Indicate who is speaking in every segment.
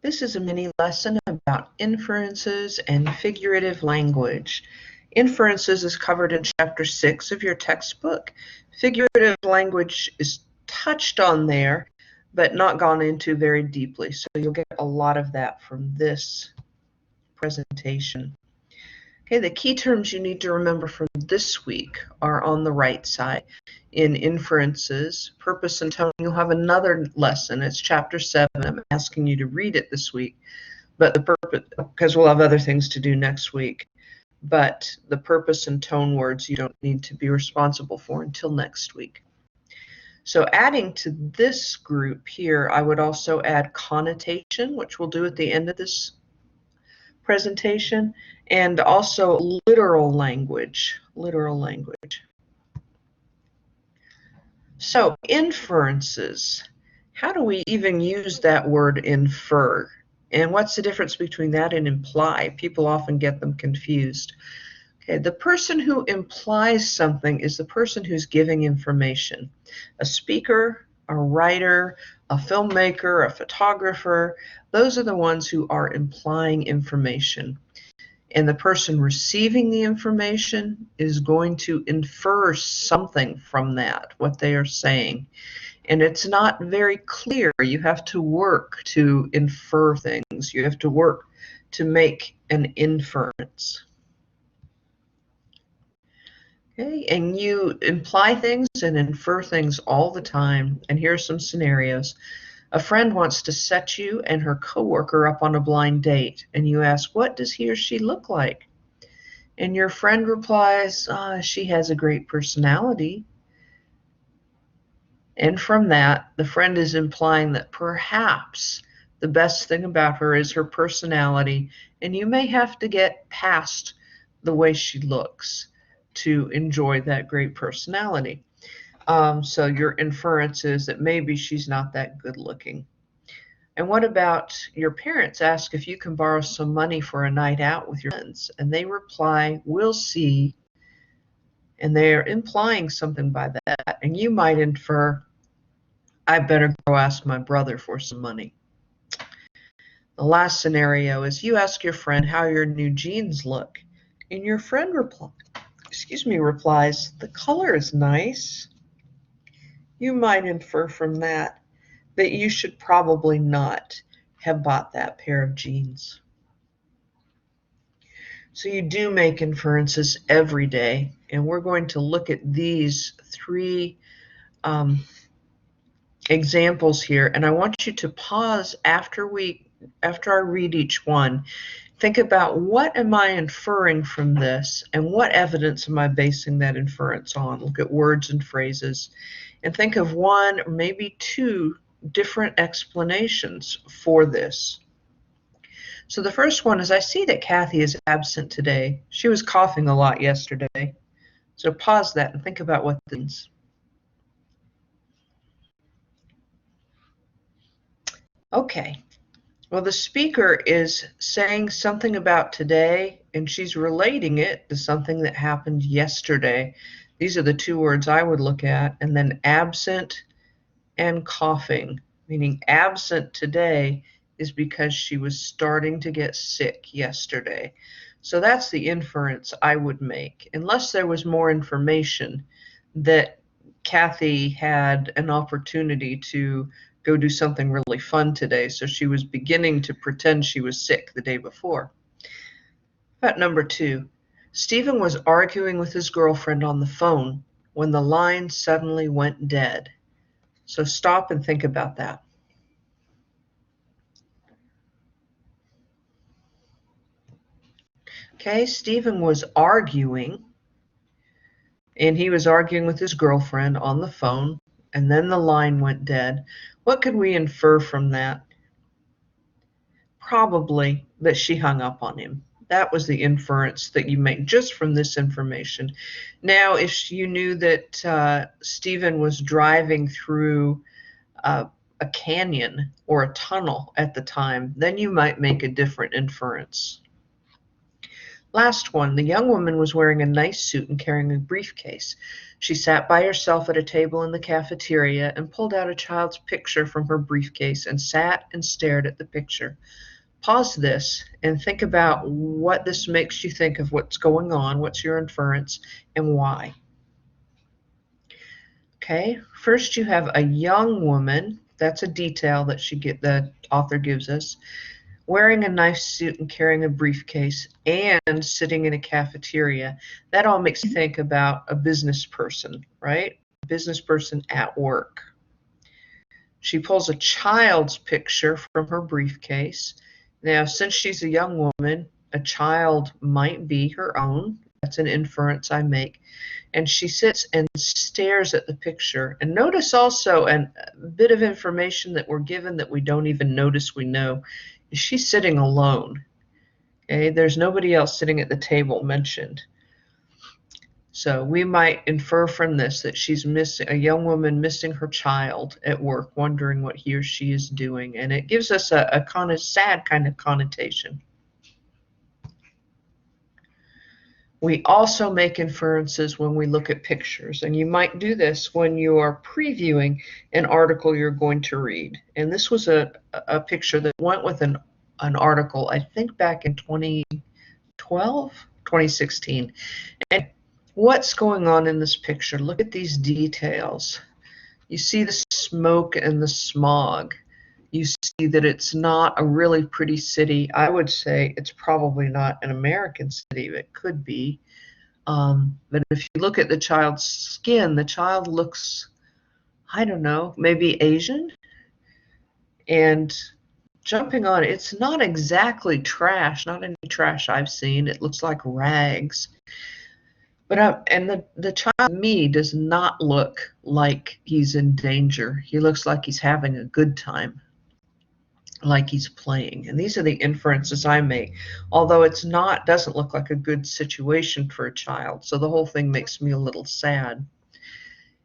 Speaker 1: This is a mini lesson about inferences and figurative language. Inferences is covered in Chapter 6 of your textbook. Figurative language is touched on there, but not gone into very deeply. So you'll get a lot of that from this presentation. Okay, the key terms you need to remember from this week are on the right side. In inferences, purpose and tone, you'll have another lesson. It's Chapter 7. I'm asking you to read it this week, but the purpose, because we'll have other things to do next week. But the purpose and tone words you don't need to be responsible for until next week. So adding to this group here, I would also add connotation, which we'll do at the end of this presentation, and also literal language. So inferences, how do we even use that word infer? And what's the difference between that and imply? People often get them confused. Okay, the person who implies something is the person who's giving information. A speaker, a writer, a filmmaker, a photographer, those are the ones who are implying information. And the person receiving the information is going to infer something from that, what they are saying. And it's not very clear. You have to work to infer things. You have to work to make an inference. Okay, and you imply things and infer things all the time. And here are some scenarios. A friend wants to set you and her coworker up on a blind date, and you ask, what does he or she look like? And your friend replies, she has a great personality. And from that, the friend is implying that perhaps the best thing about her is her personality, and you may have to get past the way she looks to enjoy that great personality. So your inference is that maybe she's not that good looking. And what about your parents ask if you can borrow some money for a night out with your friends? And they reply, we'll see. And they're implying something by that. And you might infer, I better go ask my brother for some money. The last scenario is you ask your friend how your new jeans look. And your friend replies, the color is nice. You might infer from that you should probably not have bought that pair of jeans. So you do make inferences every day, and we're going to look at these three examples here, and I want you to pause after I read each one. Think about, what am I inferring from this, and what evidence am I basing that inference on? Look at words and phrases, and think of one or maybe two different explanations for this. So the first one is, I see that Kathy is absent today. She was coughing a lot yesterday. So pause that and think about what this means. Okay. Well, the speaker is saying something about today, and she's relating it to something that happened yesterday. These are the two words I would look at. And then absent and coughing, meaning absent today is because she was starting to get sick yesterday. So that's the inference I would make, unless there was more information that Kathy had an opportunity to go do something really fun today, so she was beginning to pretend she was sick the day before. About number 2, Stephen was arguing with his girlfriend on the phone when the line suddenly went dead. So stop and think about that. Okay, Stephen was arguing, and he was arguing with his girlfriend on the phone, and then the line went dead. What could we infer from that? Probably that she hung up on him. That was the inference that you make just from this information. Now, if you knew that Stephen was driving through a canyon or a tunnel at the time, then you might make a different inference. Last one, the young woman was wearing a nice suit and carrying a briefcase. She sat by herself at a table in the cafeteria and pulled out a child's picture from her briefcase and sat and stared at the picture. Pause this and think about what this makes you think of what's going on, what's your inference, and why. Okay, first you have a young woman. That's a detail that the author gives us. Wearing a nice suit and carrying a briefcase and sitting in a cafeteria. That all makes you think about a business person, right? A business person at work. She pulls a child's picture from her briefcase. Now, since she's a young woman, a child might be her own. That's an inference I make. And she sits and stares at the picture. And notice also a bit of information that we're given that we don't even notice we know. She's sitting alone. Okay, there's nobody else sitting at the table mentioned. So we might infer from this that she's missing a young woman missing her child at work, wondering what he or she is doing, and it gives us a kind of sad kind of connotation. We also make inferences when we look at pictures, and you might do this when you are previewing an article you're going to read. And this was a picture that went with an article, I think back in 2012, 2016. And what's going on in this picture? Look at these details. You see the smoke and the smog. You see that it's not a really pretty city. I would say it's probably not an American city. It could be. But if you look at the child's skin, the child looks, I don't know, maybe Asian. And jumping on it, it's not exactly trash, not any trash I've seen. It looks like rags. But and the child, me, does not look like he's in danger. He looks like he's having a good time, like he's playing. And these are the inferences I make, although doesn't look like a good situation for a child. So the whole thing makes me a little sad.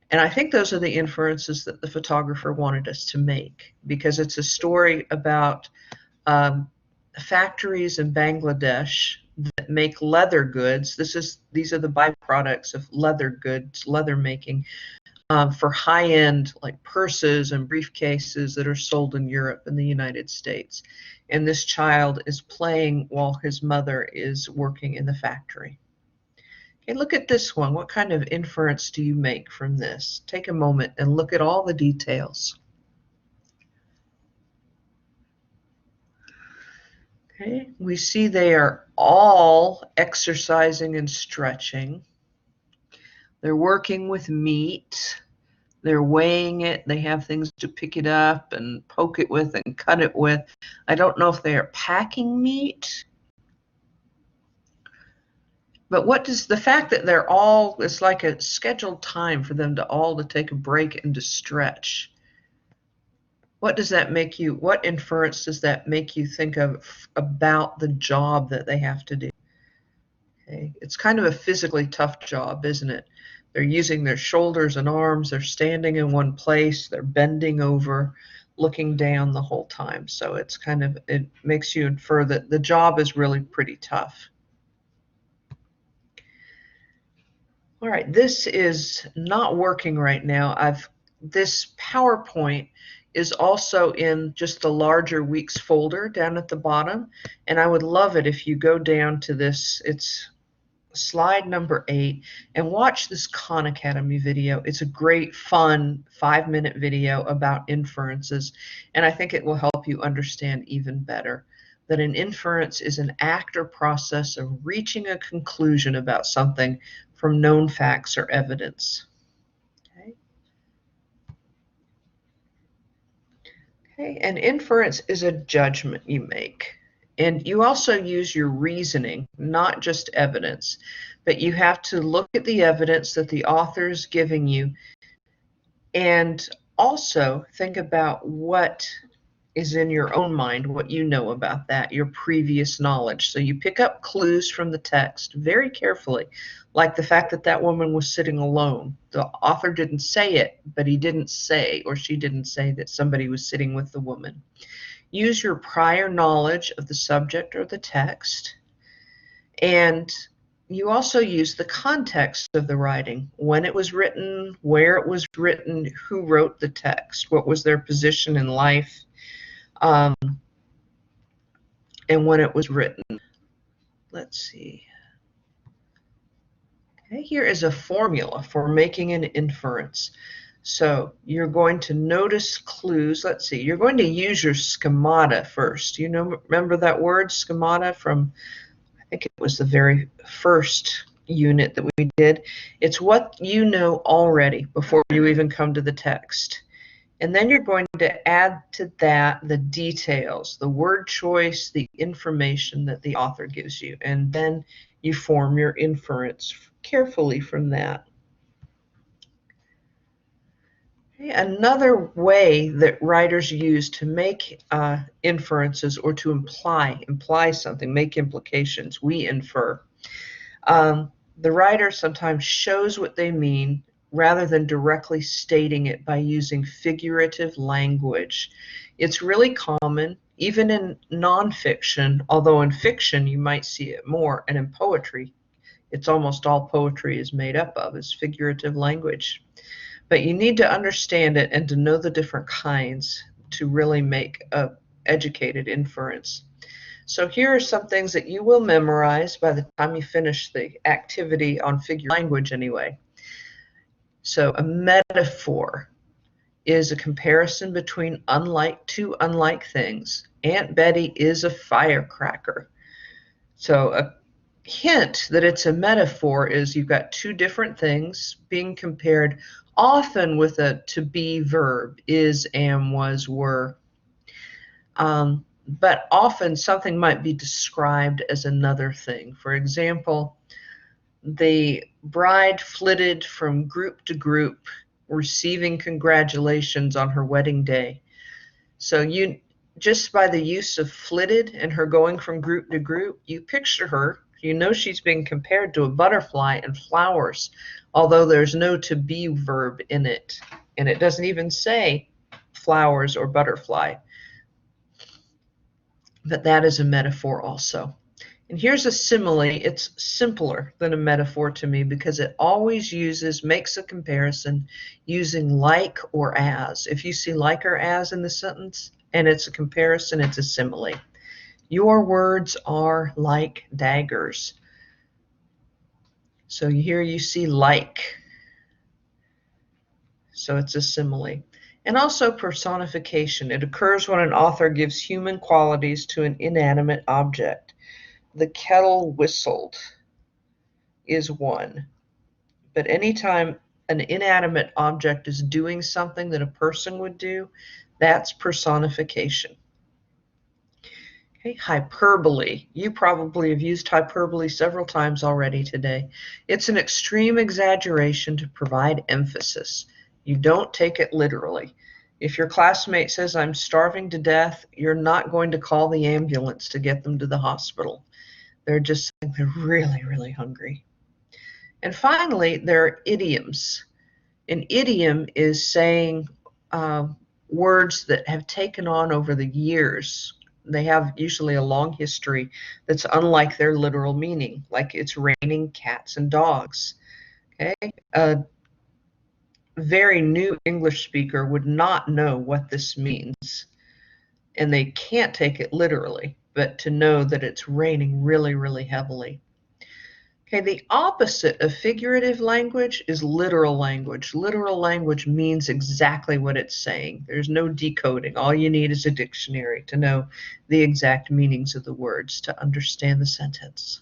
Speaker 1: And I think those are the inferences that the photographer wanted us to make, because it's a story about factories in Bangladesh that make leather goods. These are the byproducts of leather goods, leather making, for high-end like purses and briefcases that are sold in Europe and the United States. And this child is playing while his mother is working in the factory. Okay, look at this one. What kind of inference do you make from this? Take a moment and look at all the details. Okay, we see they are all exercising and stretching. They're working with meat. They're weighing it. They have things to pick it up and poke it with and cut it with. I don't know if they are packing meat. But what does the fact that they're all, it's like a scheduled time for them to take a break and to stretch. What does that make you, what inference does that make you think of about the job that they have to do? Okay. It's kind of a physically tough job, isn't it? They're using their shoulders and arms, they're standing in one place, they're bending over, looking down the whole time. So it makes you infer that the job is really pretty tough. All right, this is not working right now. This PowerPoint is also in just the larger weeks folder down at the bottom, and I would love it if you go down to this, it's slide number 8, and watch this Khan Academy video. It's a great, fun 5-minute video about inferences, and I think it will help you understand even better that an inference is an act or process of reaching a conclusion about something from known facts or evidence. Okay, an inference is a judgment you make. And you also use your reasoning, not just evidence, but you have to look at the evidence that the author is giving you and also think about what is in your own mind, what you know about that, your previous knowledge. So you pick up clues from the text very carefully, like the fact that that woman was sitting alone. The author didn't say it, but he didn't say, or she didn't say, that somebody was sitting with the woman. Use your prior knowledge of the subject or the text, And you also use the context of the writing, when it was written, where it was written, who wrote the text, what was their position in life, and when it was written. Let's see. Okay, here is a formula for making an inference. So you're going to notice clues. Let's see, you're going to use your schemata first. You know, remember that word schemata from, I think it was the very first unit that we did. It's what you know already before you even come to the text. And then you're going to add to that the details, the word choice, the information that the author gives you. And then you form your inference carefully from that. Okay, another way that writers use to make inferences or to imply something, make implications, we infer. The writer sometimes shows what they mean rather than directly stating it by using figurative language. It's really common, even in nonfiction, although in fiction you might see it more, and in poetry, it's almost all poetry is made up of, is figurative language. But you need to understand it and to know the different kinds to really make an educated inference. So here are some things that you will memorize by the time you finish the activity on figure language anyway. So a metaphor is a comparison between two unlike things. Aunt Betty is a firecracker. So a hint that it's a metaphor is you've got two different things being compared, often with a to be verb, is, am, was, were. But often something might be described as another thing. For example, the bride flitted from group to group, receiving congratulations on her wedding day. So you, just by the use of flitted and her going from group to group, you picture her. You know she's being compared to a butterfly and flowers, although there's no to be verb in it. And it doesn't even say flowers or butterfly. But that is a metaphor also. And here's a simile. It's simpler than a metaphor to me because it always makes a comparison using like or as. If you see like or as in the sentence and it's a comparison, it's a simile. Your words are like daggers. So here you see like. So it's a simile. And also personification. It occurs when an author gives human qualities to an inanimate object. The kettle whistled is one. But anytime an inanimate object is doing something that a person would do, that's personification. Okay, hyperbole. You probably have used hyperbole several times already today. It's an extreme exaggeration to provide emphasis. You don't take it literally. If your classmate says, "I'm starving to death," you're not going to call the ambulance to get them to the hospital. They're just saying they're really, really hungry. And finally, there are idioms. An idiom is saying words that have taken on over the years. They have usually a long history that's unlike their literal meaning, like it's raining cats and dogs. Okay, a very new English speaker would not know what this means, and they can't take it literally, but to know that it's raining really, really heavily. Okay, the opposite of figurative language is literal language. Literal language means exactly what it's saying. There's no decoding. All you need is a dictionary to know the exact meanings of the words to understand the sentence.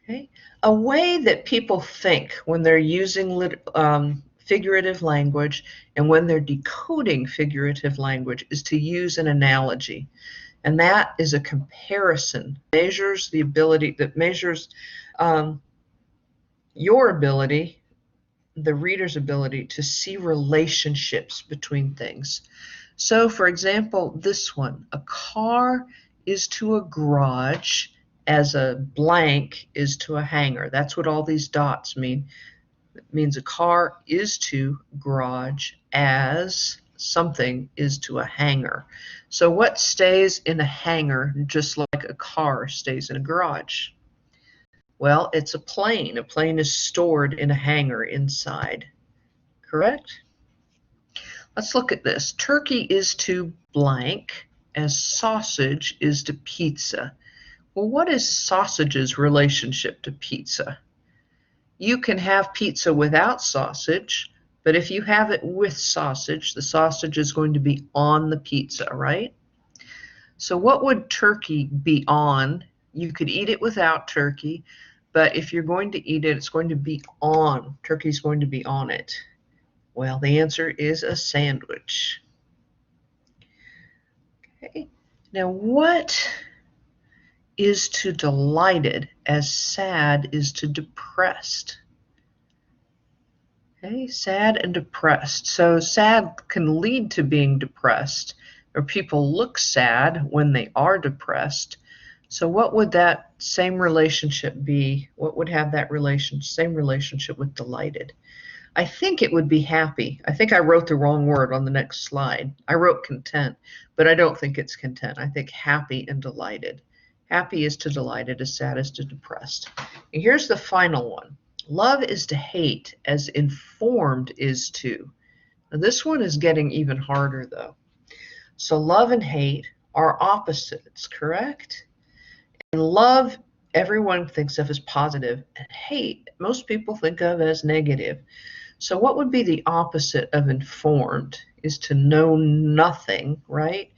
Speaker 1: Okay, a way that people think when they're using figurative language and when they're decoding figurative language is to use an analogy. And that is a comparison, measures the ability, that measures your ability, the reader's ability to see relationships between things. So for example, this one, a car is to a garage as a blank is to a hangar. That's what all these dots mean. It means a car is to garage as something is to a hangar. So what stays in a hangar just like a car stays in a garage? Well, it's a plane. A plane is stored in a hangar inside. Correct? Let's look at this. Turkey is to blank as sausage is to pizza. Well, what is sausage's relationship to pizza? You can have pizza without sausage, but if you have it with sausage, the sausage is going to be on the pizza, right? So what would turkey be on? You could eat it without turkey, but if you're going to eat it, it's going to be on. Turkey's going to be on it. Well, the answer is a sandwich. Okay. Now, what is to delighted as sad is to depressed? Okay, sad and depressed. So sad can lead to being depressed, or people look sad when they are depressed. So what would that same relationship be? What would have that same relationship with delighted? I think it would be happy. I think I wrote the wrong word on the next slide. I wrote content, but I don't think it's content. I think happy and delighted. Happy is to delighted, as sad is to depressed. And here's the final one. Love is to hate as informed is to. Now this one is getting even harder though. So love and hate are opposites, correct? And love, everyone thinks of as positive, and hate, most people think of as negative. So what would be the opposite of informed is to know nothing, right?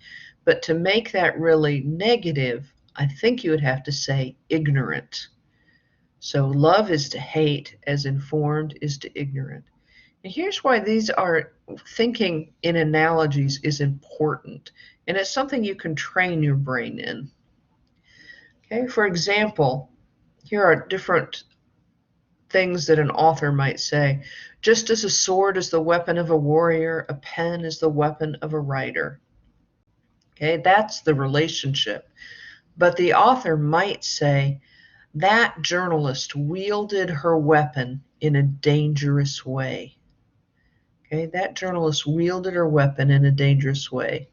Speaker 1: But to make that really negative, I think you would have to say ignorant. So love is to hate as informed is to ignorant. And here's why these are thinking in analogies is important. And it's something you can train your brain in. Okay, for example, here are different things that an author might say. Just as a sword is the weapon of a warrior, a pen is the weapon of a writer. Okay, that's the relationship. But the author might say, that journalist wielded her weapon in a dangerous way. Okay, that journalist wielded her weapon in a dangerous way.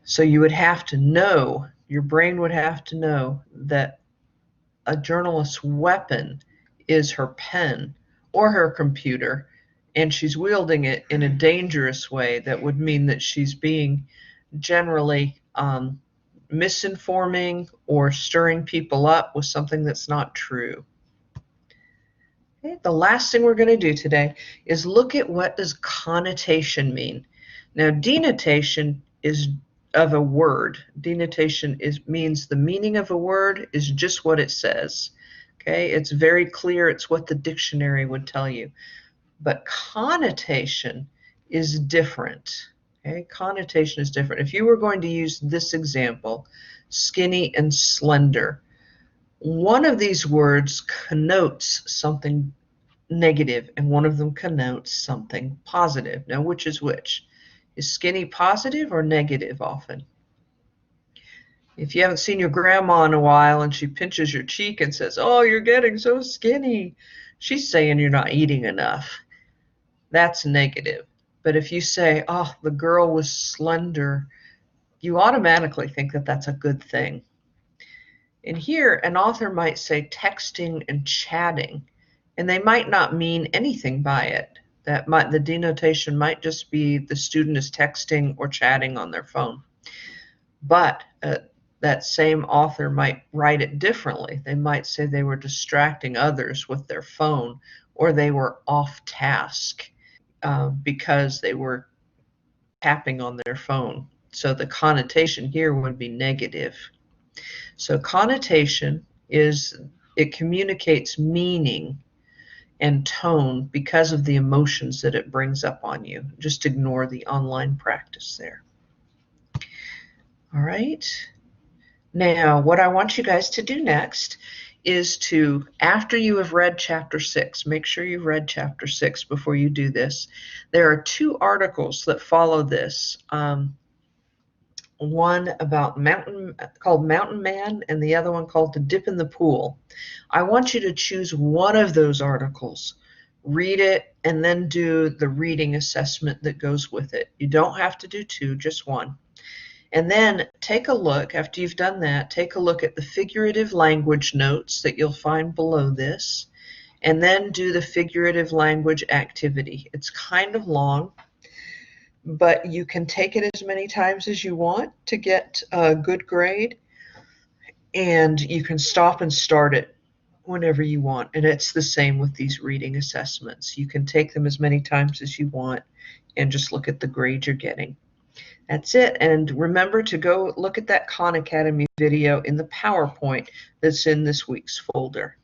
Speaker 1: So you would have to know, your brain would have to know that a journalist's weapon is her pen or her computer, and she's wielding it in a dangerous way. That would mean that she's being generally misinforming or stirring people up with something that's not true. Okay, the last thing we're going to do today is look at what does connotation mean. Now, denotation is of a word. Denotation means the meaning of a word is just what it says. Okay, it's very clear. It's what the dictionary would tell you. But connotation is different. Okay, connotation is different. If you were going to use this example, skinny and slender, one of these words connotes something negative and one of them connotes something positive. Now, which is which? Is skinny positive or negative often? If you haven't seen your grandma in a while and she pinches your cheek and says, "Oh, you're getting so skinny," she's saying you're not eating enough. That's negative. But if you say, "Oh, the girl was slender," you automatically think that that's a good thing. And here, an author might say texting and chatting, and they might not mean anything by it. The denotation might just be the student is texting or chatting on their phone. But that same author might write it differently. They might say they were distracting others with their phone, or they were off task because they were tapping on their phone. So the connotation here would be negative. So connotation it communicates meaning and tone because of the emotions that it brings up on you. Just ignore the online practice there. All right. Now, what I want you guys to do next is to, after you have read chapter 6, make sure you've read chapter 6 before you do this. There are 2 articles that follow this. One about called Mountain Man, and the other one called The Dip in the Pool. I want you to choose one of those articles, read it, and then do the reading assessment that goes with it. You don't have to do two, just one. And then take a look, after you've done that, take a look at the figurative language notes that you'll find below this, and then do the figurative language activity. It's kind of long, but you can take it as many times as you want to get a good grade, and you can stop and start it whenever you want. And it's the same with these reading assessments. You can take them as many times as you want and just look at the grade you're getting. That's it. And remember to go look at that Khan Academy video in the PowerPoint that's in this week's folder.